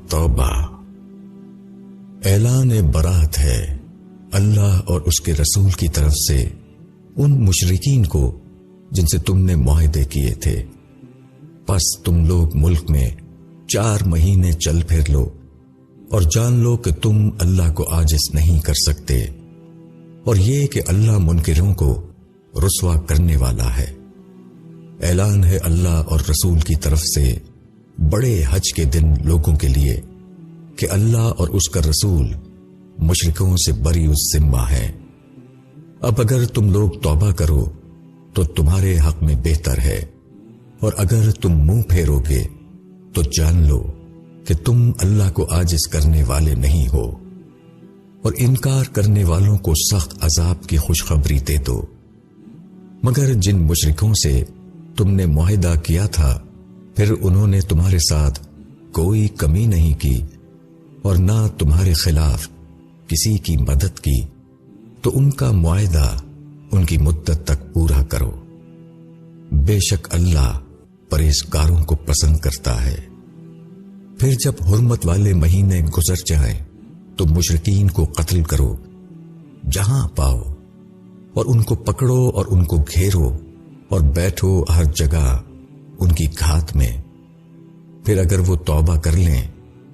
توبہ۔ اعلان برات ہے اللہ اور اس کے رسول کی طرف سے ان مشرکین کو جن سے تم نے معاہدے کیے تھے۔ پس تم لوگ ملک میں 4 مہینے چل پھر لو اور جان لو کہ تم اللہ کو عاجز نہیں کر سکتے، اور یہ کہ اللہ منکروں کو رسوا کرنے والا ہے۔ اعلان ہے اللہ اور رسول کی طرف سے بڑے حج کے دن لوگوں کے لیے کہ اللہ اور اس کا رسول مشرکوں سے بری الذمہ ہے۔ اب اگر تم لوگ توبہ کرو تو تمہارے حق میں بہتر ہے، اور اگر تم منہ پھیرو گے تو جان لو کہ تم اللہ کو عاجز کرنے والے نہیں ہو، اور انکار کرنے والوں کو سخت عذاب کی خوشخبری دے دو۔ مگر جن مشرکوں سے تم نے معاہدہ کیا تھا پھر انہوں نے تمہارے ساتھ کوئی کمی نہیں کی اور نہ تمہارے خلاف کسی کی مدد کی، تو ان کا معاہدہ ان کی مدت تک پورا کرو۔ بے شک اللہ پرہیزگاروں کو پسند کرتا ہے۔ پھر جب حرمت والے مہینے گزر جائیں تو مشرکین کو قتل کرو جہاں پاؤ، اور ان کو پکڑو اور ان کو گھیرو اور بیٹھو ہر جگہ ان کی گھات میں۔ پھر اگر وہ توبہ کر لیں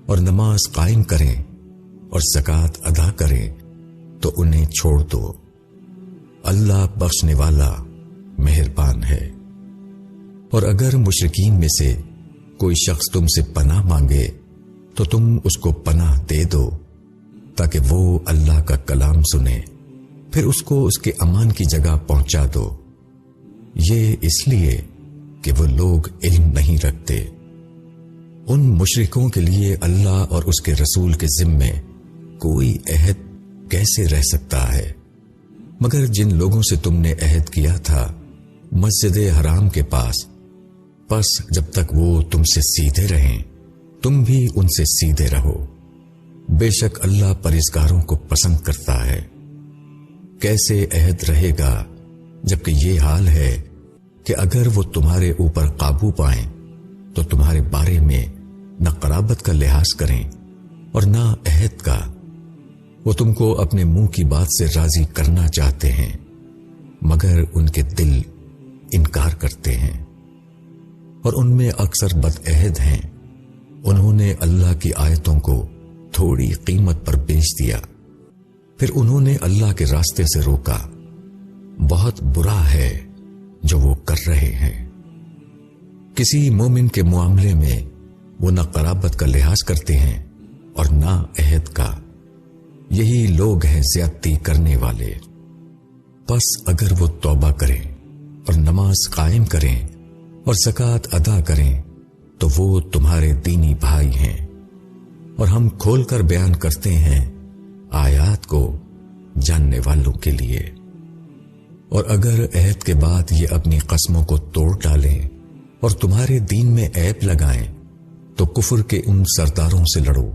اور نماز قائم کریں اور زکوٰۃ ادا کریں تو انہیں چھوڑ دو، اللہ بخشنے والا مہربان ہے۔ اور اگر مشرکین میں سے کوئی شخص تم سے پناہ مانگے تو تم اس کو پناہ دے دو تاکہ وہ اللہ کا کلام سنے، پھر اس کو اس کے امان کی جگہ پہنچا دو، یہ اس لیے کہ وہ لوگ علم نہیں رکھتے۔ ان مشرکوں کے لیے اللہ اور اس کے رسول کے ذمے کوئی عہد کیسے رہ سکتا ہے، مگر جن لوگوں سے تم نے عہد کیا تھا مسجد حرام کے پاس، پس جب تک وہ تم سے سیدھے رہیں تم بھی ان سے سیدھے رہو۔ بے شک اللہ پرہیزگاروں کو پسند کرتا ہے۔ کیسے عہد رہے گا جبکہ یہ حال ہے کہ اگر وہ تمہارے اوپر قابو پائیں تو تمہارے بارے میں نہ قرابت کا لحاظ کریں اور نہ عہد کا۔ وہ تم کو اپنے منہ کی بات سے راضی کرنا چاہتے ہیں مگر ان کے دل انکار کرتے ہیں، اور ان میں اکثر بدعہد ہیں۔ انہوں نے اللہ کی آیتوں کو تھوڑی قیمت پر بیچ دیا، پھر انہوں نے اللہ کے راستے سے روکا۔ بہت برا ہے جو وہ کر رہے ہیں۔ کسی مومن کے معاملے میں وہ نہ قرابت کا لحاظ کرتے ہیں اور نہ عہد کا، یہی لوگ ہیں زیادتی کرنے والے۔ پس اگر وہ توبہ کریں اور نماز قائم کریں اور زکوٰۃ ادا کریں تو وہ تمہارے دینی بھائی ہیں، اور ہم کھول کر بیان کرتے ہیں آیات کو جاننے والوں کے لیے۔ اور اگر عہد کے بعد یہ اپنی قسموں کو توڑ ڈالیں اور تمہارے دین میں عیب لگائیں تو کفر کے ان سرداروں سے لڑو،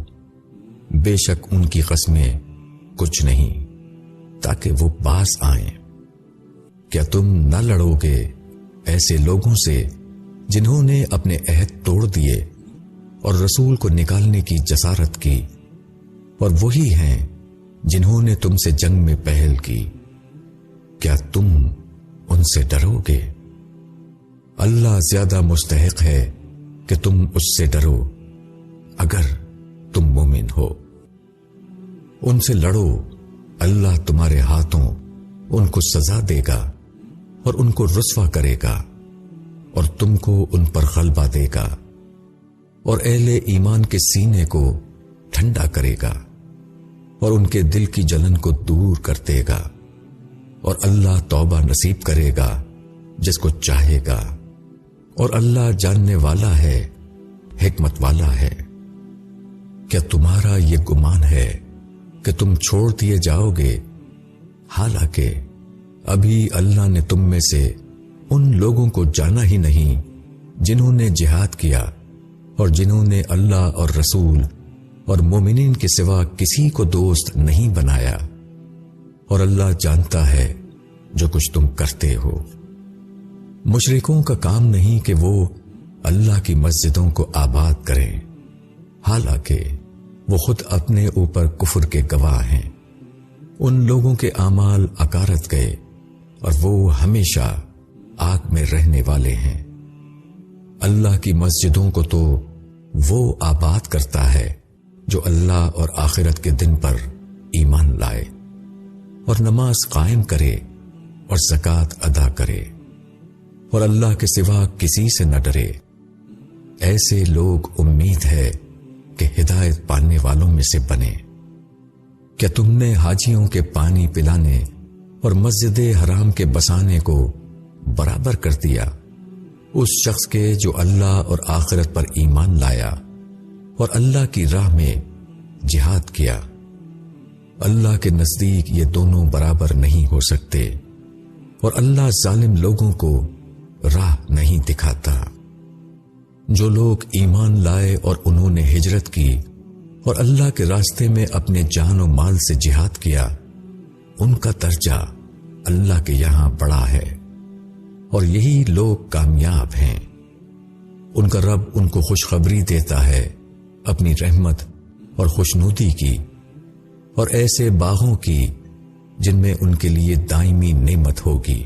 بے شک ان کی قسمیں کچھ نہیں تاکہ وہ باز آئیں۔ کیا تم نہ لڑو گے ایسے لوگوں سے جنہوں نے اپنے عہد توڑ دیے اور رسول کو نکالنے کی جسارت کی، اور وہی ہیں جنہوں نے تم سے جنگ میں پہل کی؟ کیا تم ان سے ڈرو گے؟ اللہ زیادہ مستحق ہے کہ تم اس سے ڈرو اگر تم مومن ہو۔ ان سے لڑو، اللہ تمہارے ہاتھوں ان کو سزا دے گا اور ان کو رسوا کرے گا، اور تم کو ان پر غلبہ دے گا، اور اہل ایمان کے سینے کو ٹھنڈا کرے گا اور ان کے دل کی جلن کو دور کر دے گا، اور اللہ توبہ نصیب کرے گا جس کو چاہے گا، اور اللہ جاننے والا ہے، حکمت والا ہے۔ کیا تمہارا یہ گمان ہے کہ تم چھوڑ دیے جاؤ گے؟ حالانکہ ابھی اللہ نے تم میں سے ان لوگوں کو جانا ہی نہیں جنہوں نے جہاد کیا اور جنہوں نے اللہ اور رسول اور مومنین کے سوا کسی کو دوست نہیں بنایا، اور اللہ جانتا ہے جو کچھ تم کرتے ہو۔ مشرکوں کا کام نہیں کہ وہ اللہ کی مسجدوں کو آباد کریں، حالانکہ وہ خود اپنے اوپر کفر کے گواہ ہیں۔ ان لوگوں کے اعمال اکارت گئے اور وہ ہمیشہ آگ میں رہنے والے ہیں۔ اللہ کی مسجدوں کو تو وہ آباد کرتا ہے جو اللہ اور آخرت کے دن پر ایمان لائے اور نماز قائم کرے اور زکوٰۃ ادا کرے اور اللہ کے سوا کسی سے نہ ڈرے۔ ایسے لوگ امید ہے کہ ہدایت پانے والوں میں سے بنے۔ کیا تم نے حاجیوں کے پانی پلانے اور مسجد حرام کے بسانے کو برابر کر دیا اس شخص کے جو اللہ اور آخرت پر ایمان لایا اور اللہ کی راہ میں جہاد کیا؟ اللہ کے نزدیک یہ دونوں برابر نہیں ہو سکتے اور اللہ ظالم لوگوں کو راہ نہیں دکھاتا۔ جو لوگ ایمان لائے اور انہوں نے ہجرت کی اور اللہ کے راستے میں اپنے جان و مال سے جہاد کیا، ان کا درجہ اللہ کے یہاں بڑا ہے اور یہی لوگ کامیاب ہیں۔ ان کا رب ان کو خوشخبری دیتا ہے اپنی رحمت اور خوشنودی کی اور ایسے باغوں کی جن میں ان کے لیے دائمی نعمت ہوگی،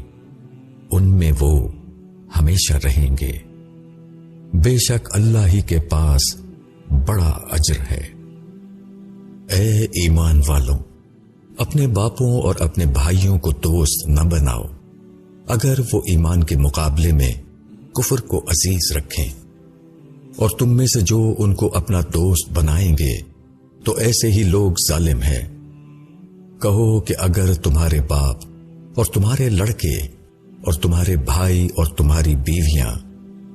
ان میں وہ ہمیشہ رہیں گے۔ بے شک اللہ ہی کے پاس بڑا اجر ہے۔ اے ایمان والوں، اپنے باپوں اور اپنے بھائیوں کو دوست نہ بناؤ اگر وہ ایمان کے مقابلے میں کفر کو عزیز رکھیں، اور تم میں سے جو ان کو اپنا دوست بنائیں گے تو ایسے ہی لوگ ظالم ہیں۔ کہو کہ اگر تمہارے باپ اور تمہارے لڑکے اور تمہارے بھائی اور تمہاری بیویاں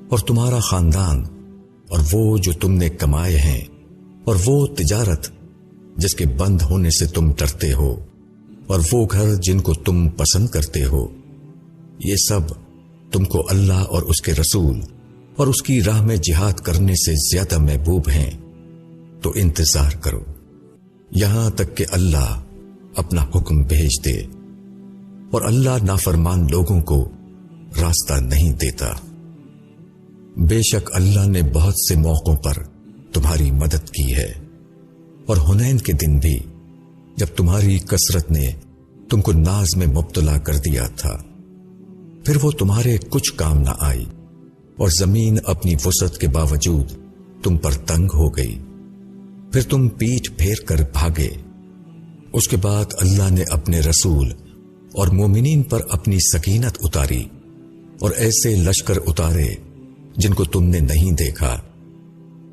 اور تمہارا خاندان اور وہ جو تم نے کمائے ہیں اور وہ تجارت جس کے بند ہونے سے تم ڈرتے ہو اور وہ گھر جن کو تم پسند کرتے ہو، یہ سب تم کو اللہ اور اس کے رسول اور اس کی راہ میں جہاد کرنے سے زیادہ محبوب ہیں، تو انتظار کرو یہاں تک کہ اللہ اپنا حکم بھیج دے، اور اللہ نافرمان لوگوں کو راستہ نہیں دیتا۔ بے شک اللہ نے بہت سے موقعوں پر تمہاری مدد کی ہے، اور حنین کے دن بھی جب تمہاری کثرت نے تم کو ناز میں مبتلا کر دیا تھا، پھر وہ تمہارے کچھ کام نہ آئی اور زمین اپنی وسعت کے باوجود تم پر تنگ ہو گئی، پھر تم پیٹھ پھیر کر بھاگے۔ اس کے بعد اللہ نے اپنے رسول اور مومنین پر اپنی سکینت اتاری اور ایسے لشکر اتارے جن کو تم نے نہیں دیکھا،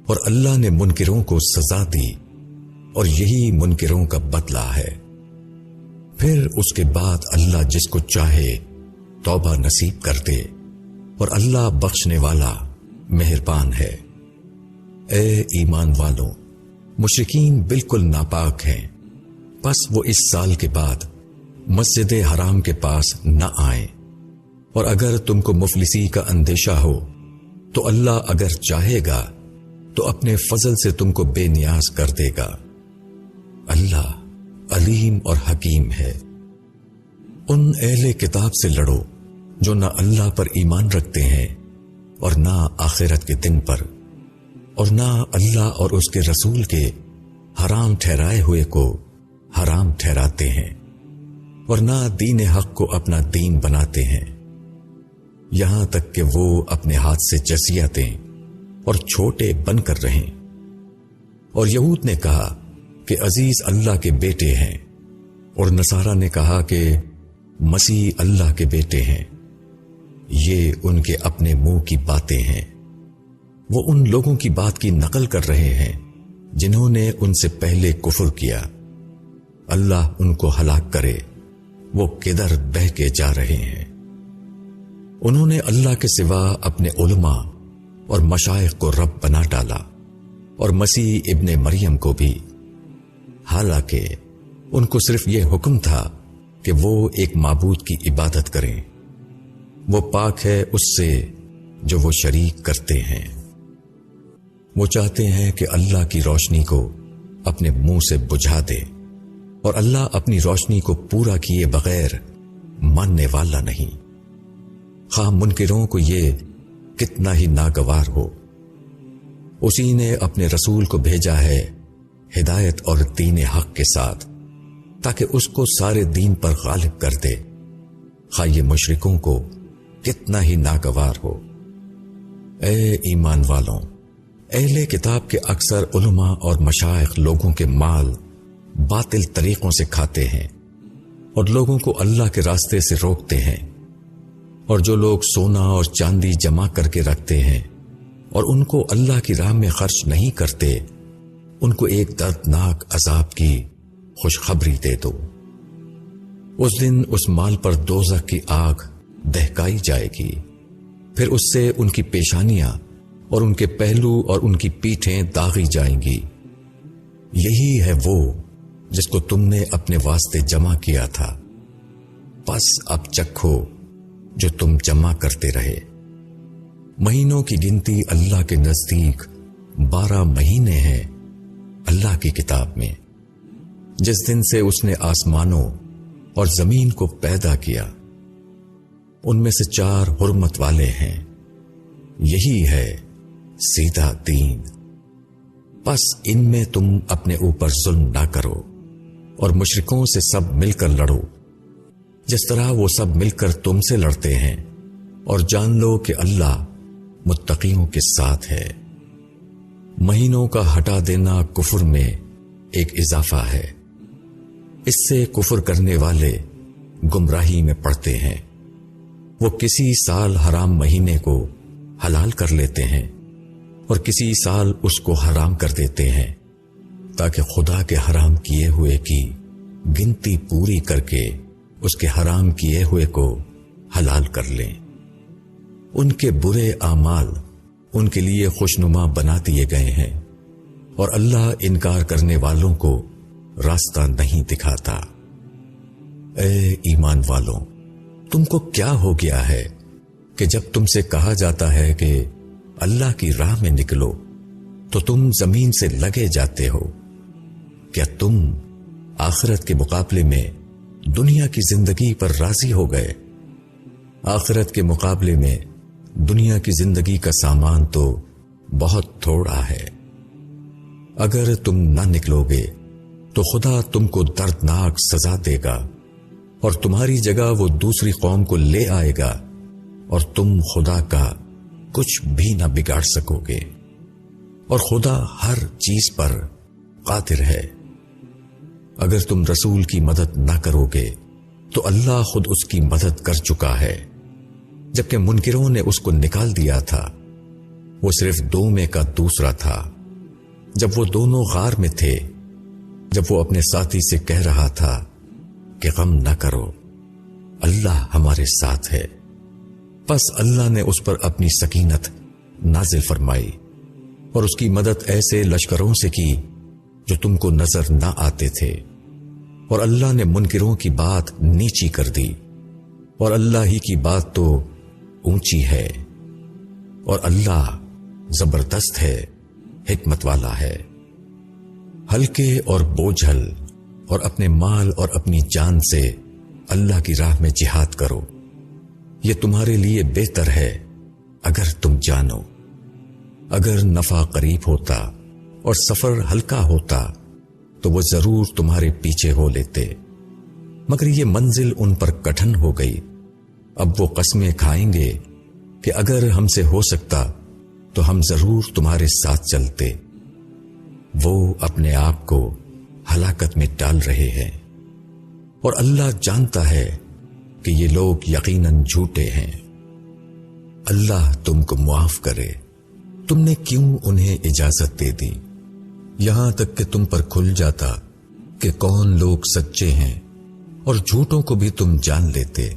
اور اللہ نے منکروں کو سزا دی اور یہی منکروں کا بدلہ ہے۔ پھر اس کے بعد اللہ جس کو چاہے توبہ نصیب کر دے، اور اللہ بخشنے والا مہربان ہے۔ اے ایمان والوں، مشرکین بالکل ناپاک ہیں، پس وہ اس سال کے بعد مسجد حرام کے پاس نہ آئیں، اور اگر تم کو مفلسی کا اندیشہ ہو تو اللہ اگر چاہے گا تو اپنے فضل سے تم کو بے نیاز کر دے گا۔ اللہ علیم اور حکیم ہے۔ ان اہل کتاب سے لڑو جو نہ اللہ پر ایمان رکھتے ہیں اور نہ آخرت کے دن پر، اور نہ اللہ اور اس کے رسول کے حرام ٹھہرائے ہوئے کو حرام ٹھہراتے ہیں، اور نہ دین حق کو اپنا دین بناتے ہیں، یہاں تک کہ وہ اپنے ہاتھ سے جزیہ دیں اور چھوٹے بن کر رہیں۔ اور یہود نے کہا کہ عزیز اللہ کے بیٹے ہیں، اور نصارہ نے کہا کہ مسیح اللہ کے بیٹے ہیں۔ یہ ان کے اپنے منہ کی باتیں ہیں، وہ ان لوگوں کی بات کی نقل کر رہے ہیں جنہوں نے ان سے پہلے کفر کیا۔ اللہ ان کو ہلاک کرے، وہ کدھر بہہ کے جا رہے ہیں۔ انہوں نے اللہ کے سوا اپنے علماء اور مشائخ کو رب بنا ڈالا، اور مسیح ابن مریم کو بھی، حالانکہ ان کو صرف یہ حکم تھا کہ وہ ایک معبود کی عبادت کریں، وہ پاک ہے اس سے جو وہ شریک کرتے ہیں۔ وہ چاہتے ہیں کہ اللہ کی روشنی کو اپنے منہ سے بجھا دے، اور اللہ اپنی روشنی کو پورا کیے بغیر ماننے والا نہیں، خواہ منکروں کو یہ کتنا ہی ناگوار ہو۔ اسی نے اپنے رسول کو بھیجا ہے ہدایت اور دین حق کے ساتھ، تاکہ اس کو سارے دین پر غالب کر دے، خواہ یہ مشرکوں کو کتنا ہی ناگوار ہو۔ اے ایمان والوں، اہل کتاب کے اکثر علماء اور مشائخ لوگوں کے مال باطل طریقوں سے کھاتے ہیں اور لوگوں کو اللہ کے راستے سے روکتے ہیں، اور جو لوگ سونا اور چاندی جمع کر کے رکھتے ہیں اور ان کو اللہ کی راہ میں خرچ نہیں کرتے، ان کو ایک دردناک عذاب کی خوشخبری دے دو۔ اس دن اس مال پر دوزخ کی آگ دہکائی جائے گی، پھر اس سے ان کی پیشانیاں اور ان کے پہلو اور ان کی پیٹھیں داغی جائیں گی۔ یہی ہے وہ جس کو تم نے اپنے واسطے جمع کیا تھا، پس اب چکھو جو تم جمع کرتے رہے۔ مہینوں کی گنتی اللہ کے نزدیک 12 مہینے ہیں اللہ کی کتاب میں، جس دن سے اس نے آسمانوں اور زمین کو پیدا کیا، ان میں سے 4 حرمت والے ہیں، یہی ہے سیدھا دین۔ پس ان میں تم اپنے اوپر ظلم نہ کرو اور مشرکوں سے سب مل کر لڑو جس طرح وہ سب مل کر تم سے لڑتے ہیں، اور جان لو کہ اللہ متقیوں کے ساتھ ہے۔ مہینوں کا ہٹا دینا کفر میں ایک اضافہ ہے، اس سے کفر کرنے والے گمراہی میں پڑتے ہیں۔ وہ کسی سال حرام مہینے کو حلال کر لیتے ہیں اور کسی سال اس کو حرام کر دیتے ہیں، تاکہ خدا کے حرام کیے ہوئے کی گنتی پوری کر کے اس کے حرام کیے ہوئے کو حلال کر لیں۔ ان کے برے اعمال ان کے لیے خوشنما بنا دیے گئے ہیں، اور اللہ انکار کرنے والوں کو راستہ نہیں دکھاتا۔ اے ایمان والوں، تم کو کیا ہو گیا ہے کہ جب تم سے کہا جاتا ہے کہ اللہ کی راہ میں نکلو تو تم زمین سے لگے جاتے ہو؟ کیا تم آخرت کے مقابلے میں دنیا کی زندگی پر راضی ہو گئے؟ آخرت کے مقابلے میں دنیا کی زندگی کا سامان تو بہت تھوڑا ہے۔ اگر تم نہ نکلو گے تو خدا تم کو دردناک سزا دے گا، اور تمہاری جگہ وہ دوسری قوم کو لے آئے گا، اور تم خدا کا کچھ بھی نہ بگاڑ سکو گے، اور خدا ہر چیز پر قادر ہے۔ اگر تم رسول کی مدد نہ کرو گے تو اللہ خود اس کی مدد کر چکا ہے، جبکہ منکروں نے اس کو نکال دیا تھا۔ وہ صرف 2 میں کا دوسرا تھا، جب وہ دونوں غار میں تھے، جب وہ اپنے ساتھی سے کہہ رہا تھا کہ غم نہ کرو، اللہ ہمارے ساتھ ہے۔ پس اللہ نے اس پر اپنی سکینت نازل فرمائی اور اس کی مدد ایسے لشکروں سے کی جو تم کو نظر نہ آتے تھے، اور اللہ نے منکروں کی بات نیچی کر دی، اور اللہ ہی کی بات تو اونچی ہے، اور اللہ زبردست ہے، حکمت والا ہے۔ ہلکے اور بوجھل اور اپنے مال اور اپنی جان سے اللہ کی راہ میں جہاد کرو، یہ تمہارے لیے بہتر ہے اگر تم جانو۔ اگر نفع قریب ہوتا اور سفر ہلکا ہوتا تو وہ ضرور تمہارے پیچھے ہو لیتے، مگر یہ منزل ان پر کٹھن ہو گئی۔ اب وہ قسمیں کھائیں گے کہ اگر ہم سے ہو سکتا تو ہم ضرور تمہارے ساتھ چلتے۔ وہ اپنے آپ کو ہلاکت میں ڈال رہے ہیں، اور اللہ جانتا ہے کہ یہ لوگ یقیناً جھوٹے ہیں۔ اللہ تم کو معاف کرے، تم نے کیوں انہیں اجازت دے دی؟ یہاں تک کہ تم پر کھل جاتا کہ کون لوگ سچے ہیں، اور جھوٹوں کو بھی تم جان لیتے۔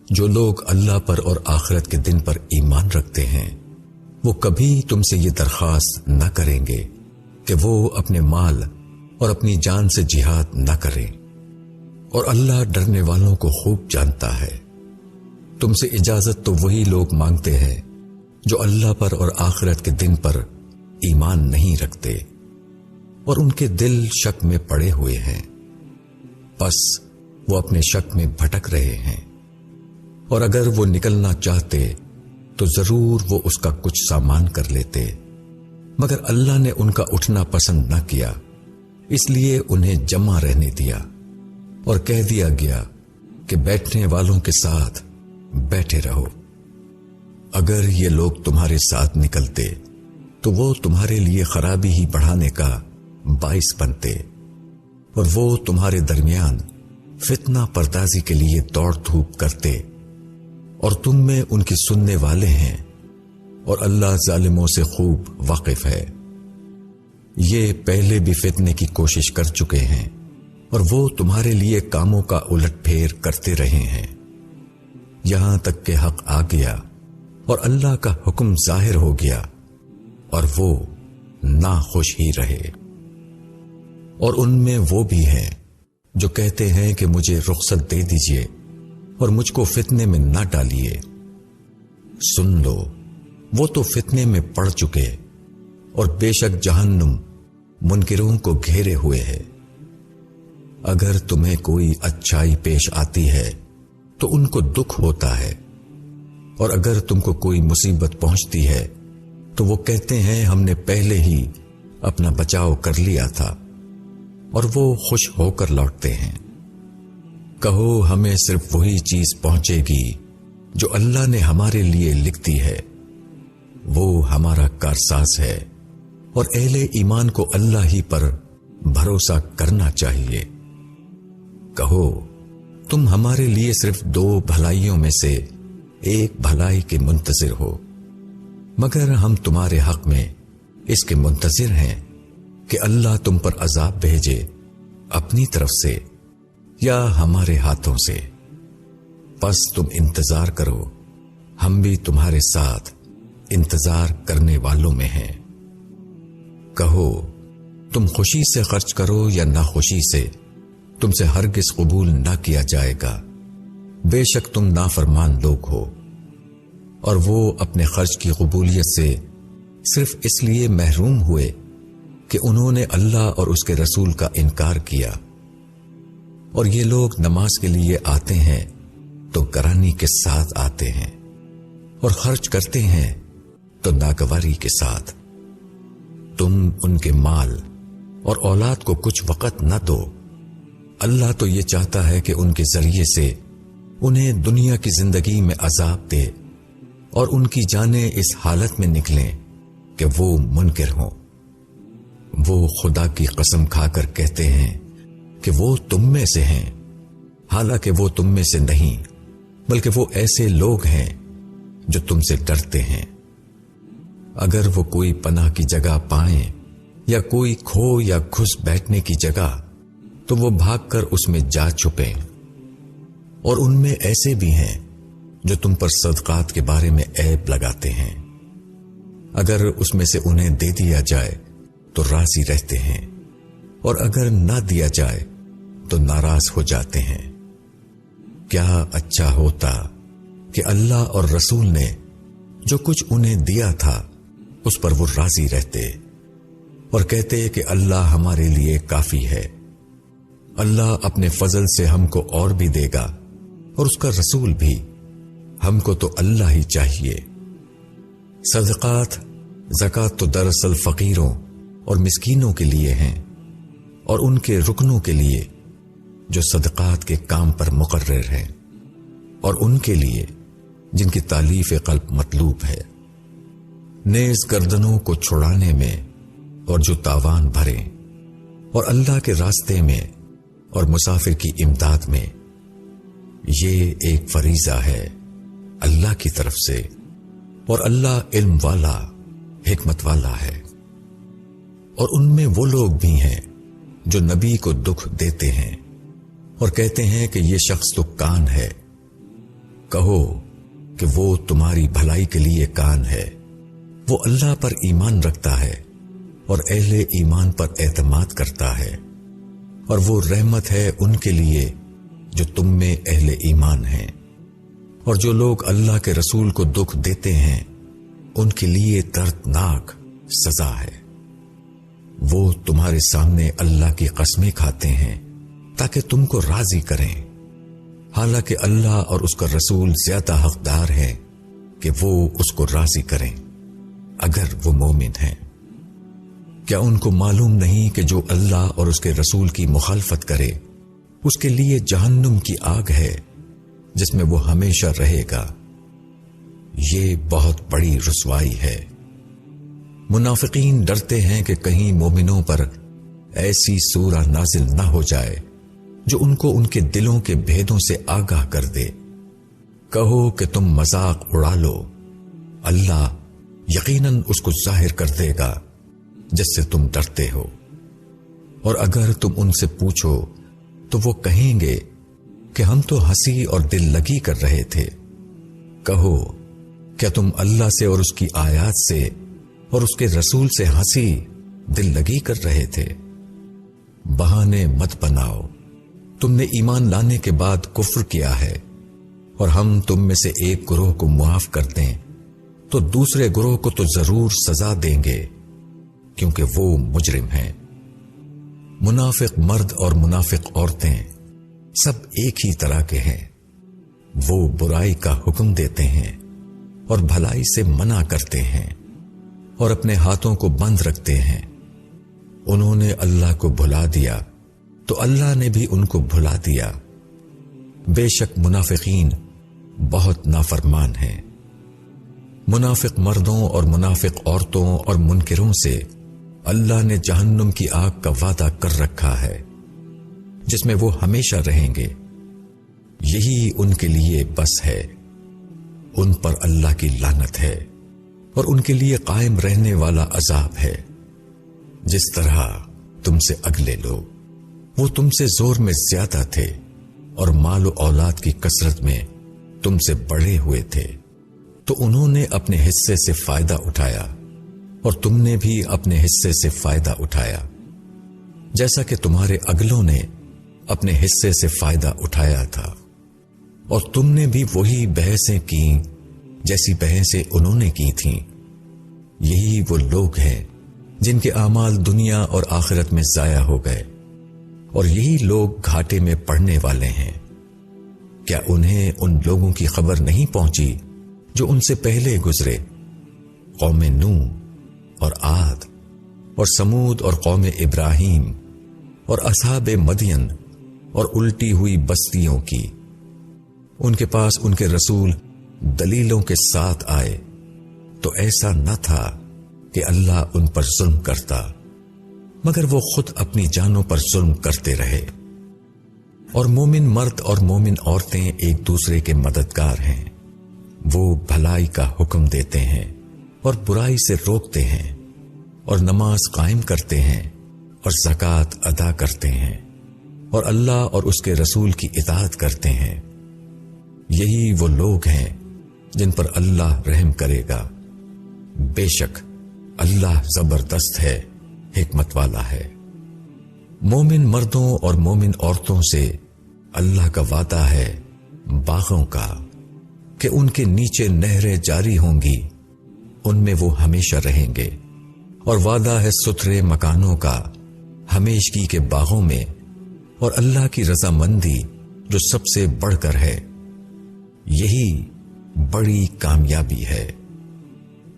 جو لوگ اللہ پر اور آخرت کے دن پر ایمان رکھتے ہیں، وہ کبھی تم سے یہ درخواست نہ کریں گے کہ وہ اپنے مال اور اپنی جان سے جہاد نہ کریں، اور اللہ ڈرنے والوں کو خوب جانتا ہے۔ تم سے اجازت تو وہی لوگ مانگتے ہیں جو اللہ پر اور آخرت کے دن پر ایمان نہیں رکھتے، اور ان کے دل شک میں پڑے ہوئے ہیں، بس وہ اپنے شک میں بھٹک رہے ہیں۔ اور اگر وہ نکلنا چاہتے تو ضرور وہ اس کا کچھ سامان کر لیتے، مگر اللہ نے ان کا اٹھنا پسند نہ کیا، اس لیے انہیں جمع رہنے دیا اور کہہ دیا گیا کہ بیٹھنے والوں کے ساتھ بیٹھے رہو۔ اگر یہ لوگ تمہارے ساتھ نکلتے تو وہ تمہارے لیے خرابی ہی بڑھانے کا باعث بنتے، اور وہ تمہارے درمیان فتنہ پردازی کے لیے دوڑ دھوپ کرتے، اور تم میں ان کی سننے والے ہیں، اور اللہ ظالموں سے خوب واقف ہے۔ یہ پہلے بھی فتنے کی کوشش کر چکے ہیں، اور وہ تمہارے لیے کاموں کا الٹ پھیر کرتے رہے ہیں، یہاں تک کہ حق آ گیا اور اللہ کا حکم ظاہر ہو گیا، اور وہ ناخوش ہی رہے۔ اور ان میں وہ بھی ہیں جو کہتے ہیں کہ مجھے رخصت دے دیجئے اور مجھ کو فتنے میں نہ ڈالیے۔ سن لو، وہ تو فتنے میں پڑ چکے، اور بے شک جہنم منکروں کو گھیرے ہوئے ہے۔ اگر تمہیں کوئی اچھائی پیش آتی ہے تو ان کو دکھ ہوتا ہے، اور اگر تم کو کوئی مصیبت پہنچتی ہے تو وہ کہتے ہیں ہم نے پہلے ہی اپنا بچاؤ کر لیا تھا، اور وہ خوش ہو کر لوٹتے ہیں۔ کہو ہمیں صرف وہی چیز پہنچے گی جو اللہ نے ہمارے لیے لکھ دی ہے، وہ ہمارا کارساز ہے، اور اہل ایمان کو اللہ ہی پر بھروسہ کرنا چاہیے۔ کہو تم ہمارے لیے صرف 2 بھلائیوں میں سے ایک بھلائی کے منتظر ہو، مگر ہم تمہارے حق میں اس کے منتظر ہیں کہ اللہ تم پر عذاب بھیجے اپنی طرف سے یا ہمارے ہاتھوں سے۔ پس تم انتظار کرو، ہم بھی تمہارے ساتھ انتظار کرنے والوں میں ہیں۔ کہو تم خوشی سے خرچ کرو یا ناخوشی سے، تم سے ہرگز قبول نہ کیا جائے گا، بے شک تم نافرمان لوگ ہو۔ اور وہ اپنے خرچ کی قبولیت سے صرف اس لیے محروم ہوئے کہ انہوں نے اللہ اور اس کے رسول کا انکار کیا۔ اور یہ لوگ نماز کے لیے آتے ہیں تو گرانی کے ساتھ آتے ہیں، اور خرچ کرتے ہیں تو ناگواری کے ساتھ۔ تم ان کے مال اور اولاد کو کچھ وقت نہ دو، اللہ تو یہ چاہتا ہے کہ ان کے ذریعے سے انہیں دنیا کی زندگی میں عذاب دے، اور ان کی جانیں اس حالت میں نکلیں کہ وہ منکر ہوں۔ وہ خدا کی قسم کھا کر کہتے ہیں کہ وہ تم میں سے ہیں، حالانکہ وہ تم میں سے نہیں، بلکہ وہ ایسے لوگ ہیں جو تم سے ڈرتے ہیں۔ اگر وہ کوئی پناہ کی جگہ پائیں یا کوئی کھو یا گھس بیٹھنے کی جگہ تو وہ بھاگ کر اس میں جا چھپیں۔ اور ان میں ایسے بھی ہیں جو تم پر صدقات کے بارے میں عیب لگاتے ہیں، اگر اس میں سے انہیں دے دیا جائے تو راضی رہتے ہیں، اور اگر نہ دیا جائے تو ناراض ہو جاتے ہیں۔ کیا اچھا ہوتا کہ اللہ اور رسول نے جو کچھ انہیں دیا تھا اس پر وہ راضی رہتے اور کہتے کہ اللہ ہمارے لیے کافی ہے، اللہ اپنے فضل سے ہم کو اور بھی دے گا، اور اس کا رسول بھی، ہم کو تو اللہ ہی چاہیے۔ صدقات، زکوٰۃ تو دراصل فقیروں اور مسکینوں کے لیے ہیں، اور ان کے رکنوں کے لیے جو صدقات کے کام پر مقرر ہیں، اور ان کے لیے جن کی تالیف قلب مطلوب ہے، نیز گردنوں کو چھڑانے میں اور جو تاوان بھرے، اور اللہ کے راستے میں اور مسافر کی امداد میں۔ یہ ایک فریضہ ہے اللہ کی طرف سے، اور اللہ علم والا، حکمت والا ہے۔ اور ان میں وہ لوگ بھی ہیں جو نبی کو دکھ دیتے ہیں اور کہتے ہیں کہ یہ شخص تو کان ہے۔ کہو کہ وہ تمہاری بھلائی کے لیے کان ہے، وہ اللہ پر ایمان رکھتا ہے اور اہل ایمان پر اعتماد کرتا ہے، اور وہ رحمت ہے ان کے لیے جو تم میں اہل ایمان ہیں۔ اور جو لوگ اللہ کے رسول کو دکھ دیتے ہیں ان کے لیے دردناک سزا ہے۔ وہ تمہارے سامنے اللہ کی قسمیں کھاتے ہیں تاکہ تم کو راضی کریں، حالانکہ اللہ اور اس کا رسول زیادہ حقدار ہیں کہ وہ اس کو راضی کریں اگر وہ مومن ہیں۔ کیا ان کو معلوم نہیں کہ جو اللہ اور اس کے رسول کی مخالفت کرے اس کے لیے جہنم کی آگ ہے جس میں وہ ہمیشہ رہے گا؟ یہ بہت بڑی رسوائی ہے۔ منافقین ڈرتے ہیں کہ کہیں مومنوں پر ایسی سورہ نازل نہ ہو جائے جو ان کو ان کے دلوں کے بھیدوں سے آگاہ کر دے۔ کہو کہ تم مذاق اڑا لو، اللہ یقیناً اس کو ظاہر کر دے گا جس سے تم ڈرتے ہو، اور اگر تم ان سے پوچھو تو وہ کہیں گے کہ ہم تو ہنسی اور دل لگی کر رہے تھے۔ کہو کیا تم اللہ سے اور اس کی آیات سے اور اس کے رسول سے ہنسی دل لگی کر رہے تھے؟ بہانے مت بناؤ، تم نے ایمان لانے کے بعد کفر کیا ہے، اور ہم تم میں سے ایک گروہ کو معاف کر دیں تو دوسرے گروہ کو تو ضرور سزا دیں گے، کیونکہ وہ مجرم ہیں۔ منافق مرد اور منافق عورتیں سب ایک ہی طرح کے ہیں، وہ برائی کا حکم دیتے ہیں اور بھلائی سے منع کرتے ہیں اور اپنے ہاتھوں کو بند رکھتے ہیں۔ انہوں نے اللہ کو بھلا دیا تو اللہ نے بھی ان کو بھلا دیا۔ بے شک منافقین بہت نافرمان ہیں۔ منافق مردوں اور منافق عورتوں اور منکروں سے اللہ نے جہنم کی آگ کا وعدہ کر رکھا ہے جس میں وہ ہمیشہ رہیں گے، یہی ان کے لیے بس ہے۔ ان پر اللہ کی لعنت ہے اور ان کے لیے قائم رہنے والا عذاب ہے۔ جس طرح تم سے اگلے لوگ، وہ تم سے زور میں زیادہ تھے اور مال و اولاد کی کثرت میں تم سے بڑے ہوئے تھے، تو انہوں نے اپنے حصے سے فائدہ اٹھایا اور تم نے بھی اپنے حصے سے فائدہ اٹھایا، جیسا کہ تمہارے اگلوں نے اپنے حصے سے فائدہ اٹھایا تھا، اور تم نے بھی وہی بحثیں کی جیسی بحثیں انہوں نے کی تھیں۔ یہی وہ لوگ ہیں جن کے اعمال دنیا اور آخرت میں ضائع ہو گئے، اور یہی لوگ گھاٹے میں پڑنے والے ہیں۔ کیا انہیں ان لوگوں کی خبر نہیں پہنچی جو ان سے پہلے گزرے؟ قوم نوح اور عاد اور سمود اور قوم ابراہیم اور اصحاب مدین اور الٹی ہوئی بستیوں کی۔ ان کے پاس ان کے رسول دلیلوں کے ساتھ آئے تو ایسا نہ تھا کہ اللہ ان پر ظلم کرتا، مگر وہ خود اپنی جانوں پر ظلم کرتے رہے۔ اور مومن مرد اور مومن عورتیں ایک دوسرے کے مددگار ہیں، وہ بھلائی کا حکم دیتے ہیں اور برائی سے روکتے ہیں، اور نماز قائم کرتے ہیں اور زکوٰۃ ادا کرتے ہیں، اور اللہ اور اس کے رسول کی اطاعت کرتے ہیں۔ یہی وہ لوگ ہیں جن پر اللہ رحم کرے گا۔ بے شک اللہ زبردست ہے، حکمت والا ہے۔ مومن مردوں اور مومن عورتوں سے اللہ کا وعدہ ہے باغوں کا کہ ان کے نیچے نہریں جاری ہوں گی، ان میں وہ ہمیشہ رہیں گے، اور وعدہ ہے ستھرے مکانوں کا ہمیشگی کے باغوں میں، اور اللہ کی رضامندی جو سب سے بڑھ کر ہے، یہی بڑی کامیابی ہے۔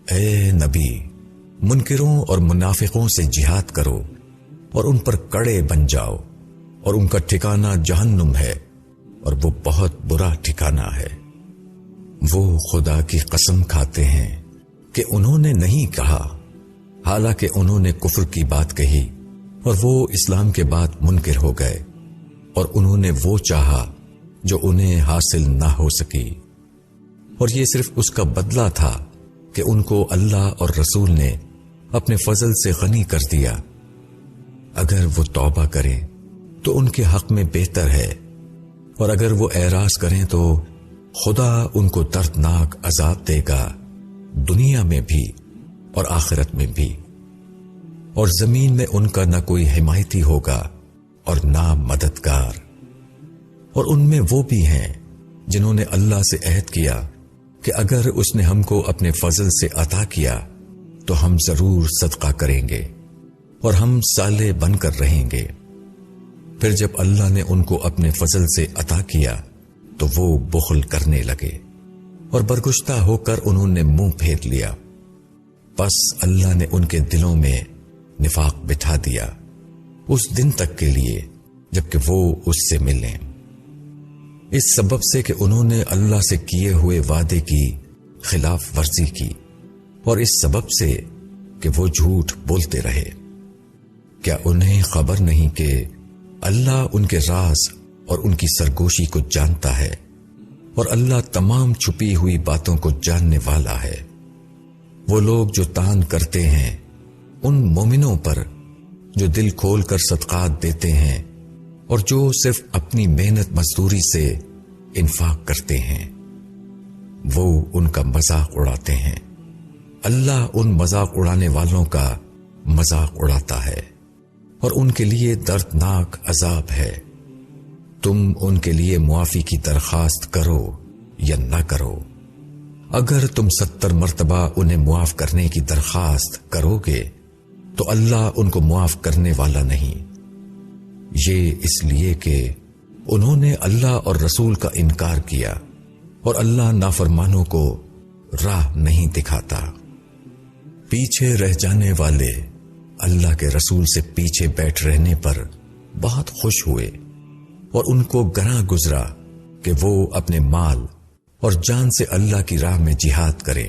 اے نبی، منکروں اور منافقوں سے جہاد کرو اور ان پر کڑے بن جاؤ، اور ان کا ٹھکانہ جہنم ہے، اور وہ بہت برا ٹھکانہ ہے۔ وہ خدا کی قسم کھاتے ہیں کہ انہوں نے نہیں کہا، حالانکہ انہوں نے کفر کی بات کہی، اور وہ اسلام کے بعد منکر ہو گئے، اور انہوں نے وہ چاہا جو انہیں حاصل نہ ہو سکی، اور یہ صرف اس کا بدلہ تھا کہ ان کو اللہ اور رسول نے اپنے فضل سے غنی کر دیا۔ اگر وہ توبہ کریں تو ان کے حق میں بہتر ہے، اور اگر وہ اعراض کریں تو خدا ان کو دردناک عذاب دے گا، دنیا میں بھی اور آخرت میں بھی، اور زمین میں ان کا نہ کوئی حمایتی ہوگا اور نہ مددگار۔ اور ان میں وہ بھی ہیں جنہوں نے اللہ سے عہد کیا کہ اگر اس نے ہم کو اپنے فضل سے عطا کیا تو ہم ضرور صدقہ کریں گے اور ہم صالح بن کر رہیں گے۔ پھر جب اللہ نے ان کو اپنے فضل سے عطا کیا تو وہ بخل کرنے لگے اور برگشتہ ہو کر انہوں نے منہ پھیر لیا، پس اللہ نے ان کے دلوں میں نفاق بٹھا دیا اس دن تک کے لیے جبکہ وہ اس سے ملیں، اس سبب سے کہ انہوں نے اللہ سے کیے ہوئے وعدے کی خلاف ورزی کی، اور اس سبب سے کہ وہ جھوٹ بولتے رہے۔ کیا انہیں خبر نہیں کہ اللہ ان کے راز اور ان کی سرگوشی کو جانتا ہے، اور اللہ تمام چھپی ہوئی باتوں کو جاننے والا ہے۔ وہ لوگ جو تان کرتے ہیں ان مومنوں پر جو دل کھول کر صدقات دیتے ہیں اور جو صرف اپنی محنت مزدوری سے انفاق کرتے ہیں، وہ ان کا مذاق اڑاتے ہیں۔ اللہ ان مذاق اڑانے والوں کا مذاق اڑاتا ہے اور ان کے لیے دردناک عذاب ہے۔ تم ان کے لیے معافی کی درخواست کرو یا نہ کرو، اگر تم 70 مرتبہ انہیں معاف کرنے کی درخواست کرو گے تو اللہ ان کو معاف کرنے والا نہیں۔ یہ اس لیے کہ انہوں نے اللہ اور رسول کا انکار کیا، اور اللہ نافرمانوں کو راہ نہیں دکھاتا۔ پیچھے رہ جانے والے اللہ کے رسول سے پیچھے بیٹھ رہنے پر بہت خوش ہوئے، اور ان کو گراں گزرا کہ وہ اپنے مال اور جان سے اللہ کی راہ میں جہاد کرے،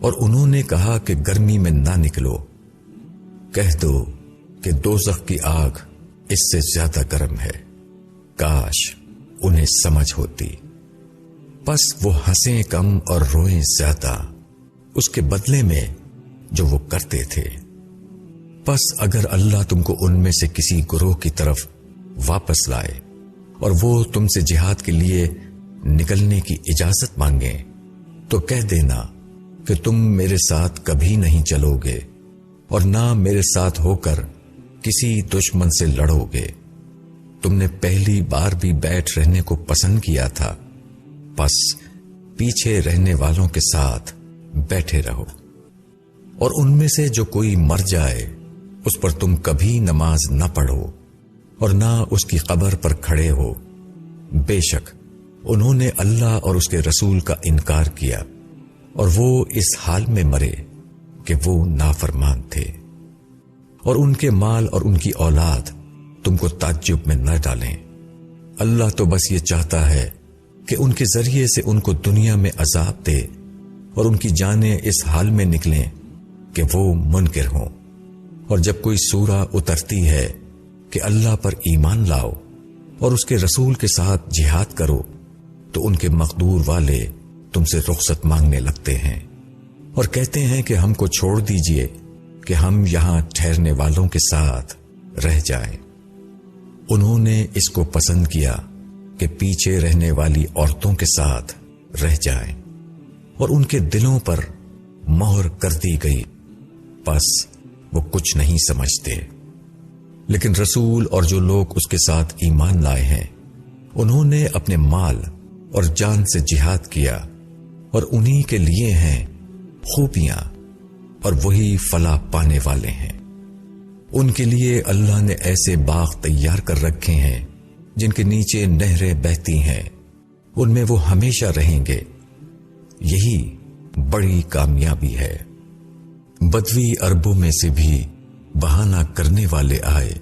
اور انہوں نے کہا کہ گرمی میں نہ نکلو، کہہ دو کہ دوزخ کی آگ اس سے زیادہ گرم ہے، کاش انہیں سمجھ ہوتی۔ پس وہ ہنسیں کم اور روئیں زیادہ اس کے بدلے میں جو وہ کرتے تھے۔ پس اگر اللہ تم کو ان میں سے کسی گروہ کی طرف واپس لائے اور وہ تم سے جہاد کے لیے نکلنے کی اجازت مانگیں تو کہہ دینا کہ تم میرے ساتھ کبھی نہیں چلو گے اور نہ میرے ساتھ ہو کر کسی دشمن سے لڑو گے۔ تم نے پہلی بار بھی بیٹھ رہنے کو پسند کیا تھا، پس پیچھے رہنے والوں کے ساتھ بیٹھے رہو، اور ان میں سے جو کوئی مر جائے اس پر تم کبھی نماز نہ پڑھو اور نہ اس کی قبر پر کھڑے ہو، بے شک انہوں نے اللہ اور اس کے رسول کا انکار کیا اور وہ اس حال میں مرے کہ وہ نافرمان تھے۔ اور ان کے مال اور ان کی اولاد تم کو تعجب میں نہ ڈالیں، اللہ تو بس یہ چاہتا ہے کہ ان کے ذریعے سے ان کو دنیا میں عذاب دے اور ان کی جانیں اس حال میں نکلیں کہ وہ منکر ہوں۔ اور جب کوئی سورہ اترتی ہے کہ اللہ پر ایمان لاؤ اور اس کے رسول کے ساتھ جہاد کرو تو ان کے مقدور والے تم سے رخصت مانگنے لگتے ہیں اور کہتے ہیں کہ ہم کو چھوڑ دیجئے کہ ہم یہاں ٹھہرنے والوں کے ساتھ رہ جائیں۔ انہوں نے اس کو پسند کیا کہ پیچھے رہنے والی عورتوں کے ساتھ رہ جائیں، اور ان کے دلوں پر مہر کر دی گئی، پس وہ کچھ نہیں سمجھتے۔ لیکن رسول اور جو لوگ اس کے ساتھ ایمان لائے ہیں انہوں نے اپنے مال اور جان سے جہاد کیا، اور انہی کے لیے ہیں خوبیاں، اور وہی فلاح پانے والے ہیں۔ ان کے لیے اللہ نے ایسے باغ تیار کر رکھے ہیں جن کے نیچے نہریں بہتی ہیں، ان میں وہ ہمیشہ رہیں گے، یہی بڑی کامیابی ہے۔ بدوی عربوں میں سے بھی بہانہ کرنے والے آئے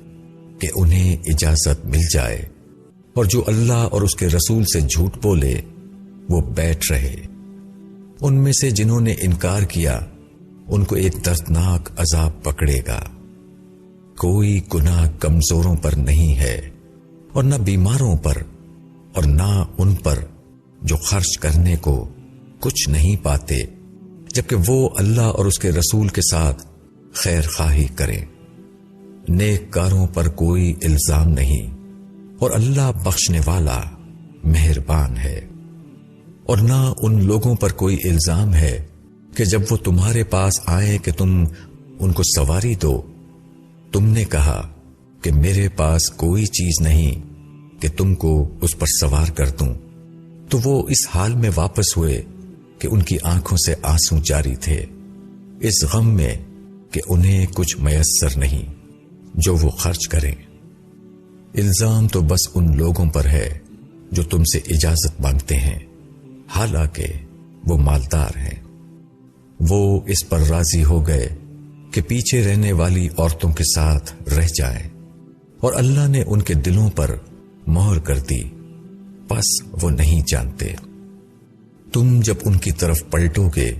کہ انہیں اجازت مل جائے، اور جو اللہ اور اس کے رسول سے جھوٹ بولے وہ بیٹھ رہے۔ ان میں سے جنہوں نے انکار کیا ان کو ایک دردناک عذاب پکڑے گا۔ کوئی گناہ کمزوروں پر نہیں ہے اور نہ بیماروں پر، اور نہ ان پر جو خرچ کرنے کو کچھ نہیں پاتے جبکہ وہ اللہ اور اس کے رسول کے ساتھ خیر خواہی کریں۔ نیک کاروں پر کوئی الزام نہیں، اور اللہ بخشنے والا مہربان ہے۔ اور نہ ان لوگوں پر کوئی الزام ہے کہ جب وہ تمہارے پاس آئے کہ تم ان کو سواری دو، تم نے کہا کہ میرے پاس کوئی چیز نہیں کہ تم کو اس پر سوار کر دوں، تو وہ اس حال میں واپس ہوئے کہ ان کی آنکھوں سے آنسو جاری تھے، اس غم میں کہ انہیں کچھ میسر نہیں جو وہ خرچ کریں۔ الزام تو بس ان لوگوں پر ہے جو تم سے اجازت مانگتے ہیں، حالانکہ وہ مالدار ہیں۔ وہ اس پر راضی ہو گئے کہ پیچھے رہنے والی عورتوں کے ساتھ رہ جائیں، اور اللہ نے ان کے دلوں پر مہر کر دی، پس وہ نہیں جانتے۔ تم جب ان کی طرف پلٹو گے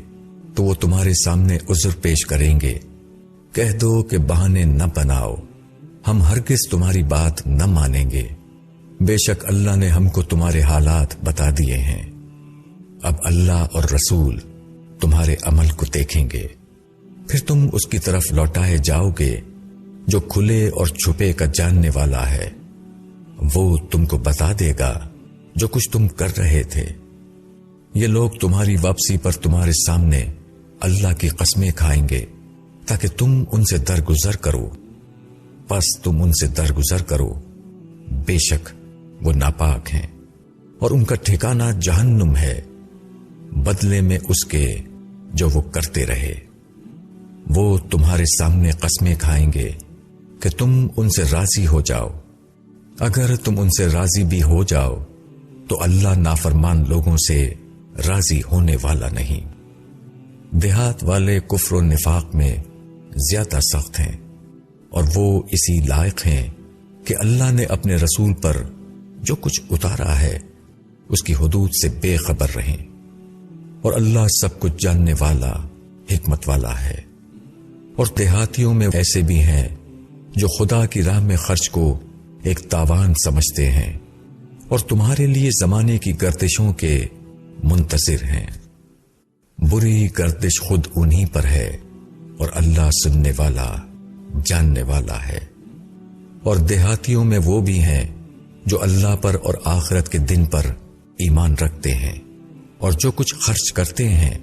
تو وہ تمہارے سامنے عذر پیش کریں گے، کہہ دو کہ بہانے نہ بناؤ، ہم ہرگز تمہاری بات نہ مانیں گے، بے شک اللہ نے ہم کو تمہارے حالات بتا دیے ہیں۔ اب اللہ اور رسول تمہارے عمل کو دیکھیں گے، پھر تم اس کی طرف لوٹائے جاؤ گے جو کھلے اور چھپے کا جاننے والا ہے، وہ تم کو بتا دے گا جو کچھ تم کر رہے تھے۔ یہ لوگ تمہاری واپسی پر تمہارے سامنے اللہ کی قسمیں کھائیں گے تاکہ تم ان سے درگزر کرو، پس تم ان سے درگزر کرو، بے شک وہ ناپاک ہیں، اور ان کا ٹھکانہ جہنم ہے، بدلے میں اس کے جو وہ کرتے رہے۔ وہ تمہارے سامنے قسمیں کھائیں گے کہ تم ان سے راضی ہو جاؤ، اگر تم ان سے راضی بھی ہو جاؤ تو اللہ نافرمان لوگوں سے راضی ہونے والا نہیں۔ دیہات والے کفر و نفاق میں زیادہ سخت ہیں، اور وہ اسی لائق ہیں کہ اللہ نے اپنے رسول پر جو کچھ اتارا ہے اس کی حدود سے بے خبر رہیں، اور اللہ سب کچھ جاننے والا، حکمت والا ہے۔ اور دیہاتیوں میں ایسے بھی ہیں جو خدا کی راہ میں خرچ کو ایک تاوان سمجھتے ہیں، اور تمہارے لیے زمانے کی گردشوں کے منتظر ہیں۔ بری گردش خود انہی پر ہے، اور اللہ سننے والا، جاننے والا ہے۔ اور دیہاتیوں میں وہ بھی ہیں جو اللہ پر اور آخرت کے دن پر ایمان رکھتے ہیں، اور جو کچھ خرچ کرتے ہیں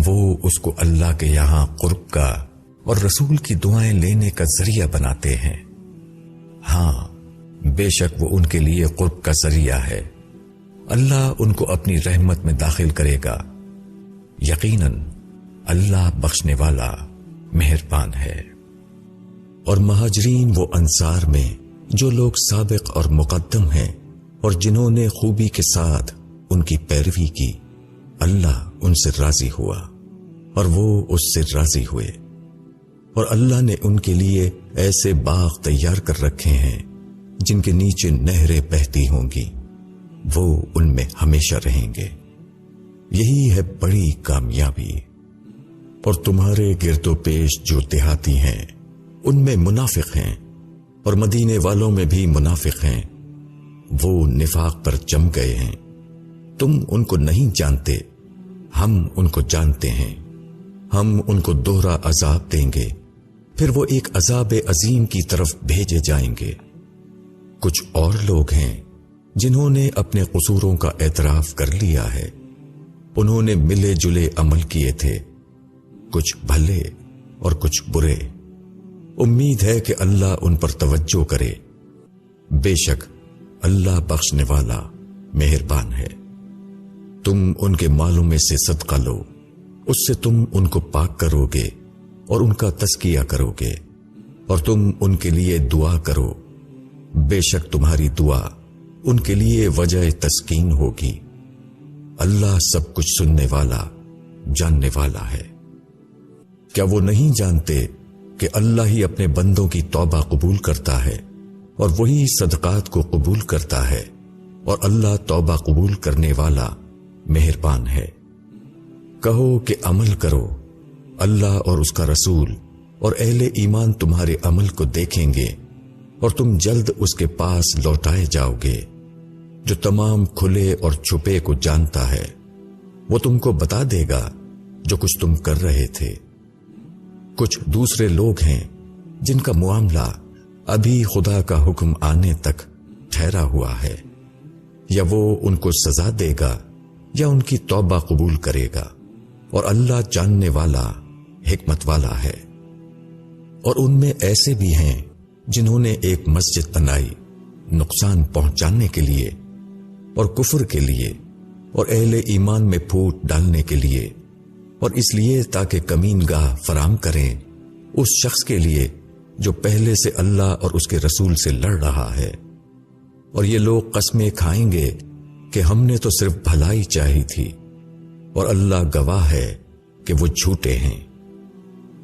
وہ اس کو اللہ کے یہاں قرب کا اور رسول کی دعائیں لینے کا ذریعہ بناتے ہیں۔ ہاں، بے شک وہ ان کے لیے قرب کا ذریعہ ہے، اللہ ان کو اپنی رحمت میں داخل کرے گا، یقیناً اللہ بخشنے والا مہربان ہے۔ اور مہاجرین وہ انصار میں جو لوگ سابق اور مقدم ہیں اور جنہوں نے خوبی کے ساتھ ان کی پیروی کی، اللہ ان سے راضی ہوا اور وہ اس سے راضی ہوئے، اور اللہ نے ان کے لیے ایسے باغ تیار کر رکھے ہیں جن کے نیچے نہریں بہتی ہوں گی، وہ ان میں ہمیشہ رہیں گے۔ یہی ہے بڑی کامیابی۔ اور تمہارے گرد و پیش جو دیہاتی ہیں ان میں منافق ہیں، اور مدینے والوں میں بھی منافق ہیں، وہ نفاق پر جم گئے ہیں، تم ان کو نہیں جانتے، ہم ان کو جانتے ہیں، ہم ان کو دوہرا عذاب دیں گے، پھر وہ ایک عذاب عظیم کی طرف بھیجے جائیں گے۔ کچھ اور لوگ ہیں جنہوں نے اپنے قصوروں کا اعتراف کر لیا ہے، انہوں نے ملے جلے عمل کیے تھے، کچھ بھلے اور کچھ برے، امید ہے کہ اللہ ان پر توجہ کرے، بے شک اللہ بخشنے والا مہربان ہے۔ تم ان کے مالوں میں سے صدقہ لو، اس سے تم ان کو پاک کرو گے اور ان کا تزکیہ کرو گے، اور تم ان کے لیے دعا کرو، بے شک تمہاری دعا ان کے لیے وجہ تسکین ہوگی، اللہ سب کچھ سننے والا، جاننے والا ہے۔ کیا وہ نہیں جانتے کہ اللہ ہی اپنے بندوں کی توبہ قبول کرتا ہے اور وہی صدقات کو قبول کرتا ہے، اور اللہ توبہ قبول کرنے والا مہربان ہے۔ کہو کہ عمل کرو، اللہ اور اس کا رسول اور اہل ایمان تمہارے عمل کو دیکھیں گے، اور تم جلد اس کے پاس لوٹائے جاؤ گے جو تمام کھلے اور چھپے کو جانتا ہے، وہ تم کو بتا دے گا جو کچھ تم کر رہے تھے۔ کچھ دوسرے لوگ ہیں جن کا معاملہ ابھی خدا کا حکم آنے تک ٹھہرا ہوا ہے، یا وہ ان کو سزا دے گا یا ان کی توبہ قبول کرے گا، اور اللہ جاننے والا، حکمت والا ہے۔ اور ان میں ایسے بھی ہیں جنہوں نے ایک مسجد بنائی نقصان پہنچانے کے لیے اور کفر کے لیے اور اہل ایمان میں پھوٹ ڈالنے کے لیے، اور اس لیے تاکہ کمین گاہ فراہم کریں اس شخص کے لیے جو پہلے سے اللہ اور اس کے رسول سے لڑ رہا ہے۔ اور یہ لوگ قسمیں کھائیں گے کہ ہم نے تو صرف بھلائی چاہی تھی، اور اللہ گواہ ہے کہ وہ جھوٹے ہیں۔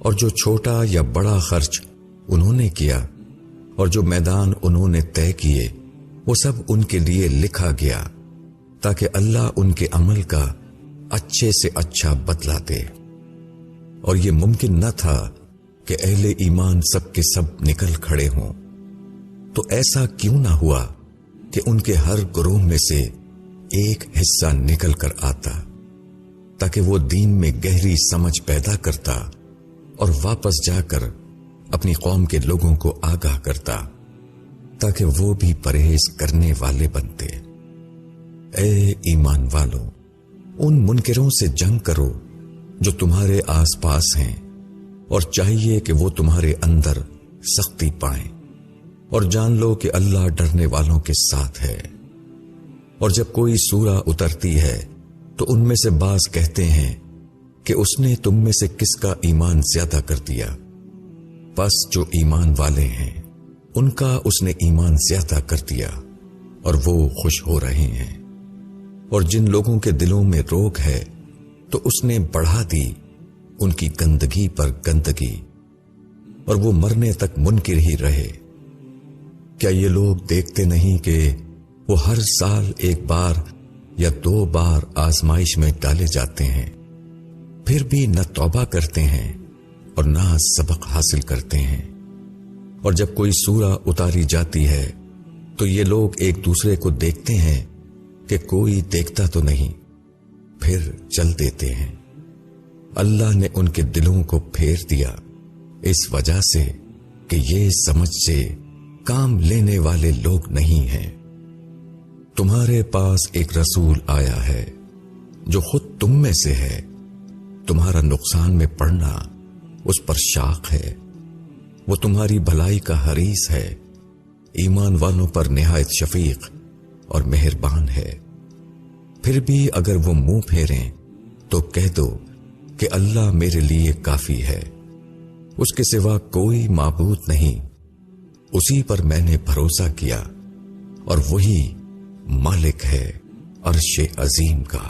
اور جو چھوٹا یا بڑا خرچ انہوں نے کیا اور جو میدان انہوں نے طے کیے وہ سب ان کے لیے لکھا گیا تاکہ اللہ ان کے عمل کا اچھے سے اچھا بدلہ دے۔ اور یہ ممکن نہ تھا کہ اہل ایمان سب کے سب نکل کھڑے ہوں، تو ایسا کیوں نہ ہوا کہ ان کے ہر گروہ میں سے ایک حصہ نکل کر آتا تاکہ وہ دین میں گہری سمجھ پیدا کرتا اور واپس جا کر اپنی قوم کے لوگوں کو آگاہ کرتا تاکہ وہ بھی پرہیز کرنے والے بنتے۔ اے ایمان والو، ان منکروں سے جنگ کرو جو تمہارے آس پاس ہیں، اور چاہیے کہ وہ تمہارے اندر سختی پائیں، اور جان لو کہ اللہ ڈرنے والوں کے ساتھ ہے۔ اور جب کوئی سورہ اترتی ہے تو ان میں سے بعض کہتے ہیں کہ اس نے تم میں سے کس کا ایمان زیادہ کر دیا، پس جو ایمان والے ہیں ان کا اس نے ایمان زیادہ کر دیا اور وہ خوش ہو رہے ہیں۔ اور جن لوگوں کے دلوں میں روک ہے تو اس نے بڑھا دی ان کی گندگی پر گندگی، اور وہ مرنے تک منکر ہی رہے۔ کیا یہ لوگ دیکھتے نہیں کہ وہ ہر سال ایک بار یا 2 بار آزمائش میں ڈالے جاتے ہیں، پھر بھی نہ توبہ کرتے ہیں اور نہ سبق حاصل کرتے ہیں؟ اور جب کوئی سورہ اتاری جاتی ہے تو یہ لوگ ایک دوسرے کو دیکھتے ہیں کہ کوئی دیکھتا تو نہیں، پھر چل دیتے ہیں۔ اللہ نے ان کے دلوں کو پھیر دیا اس وجہ سے کہ یہ سمجھ سے کام لینے والے لوگ نہیں ہیں۔ تمہارے پاس ایک رسول آیا ہے جو خود تم میں سے ہے، تمہارا نقصان میں پڑنا اس پر شاق ہے، وہ تمہاری بھلائی کا حریص ہے، ایمان والوں پر نہایت شفیق اور مہربان ہے۔ پھر بھی اگر وہ منہ پھیریں تو کہہ دو کہ اللہ میرے لیے کافی ہے، اس کے سوا کوئی معبود نہیں، اسی پر میں نے بھروسہ کیا اور وہی مالک ہے عرش عظیم کا۔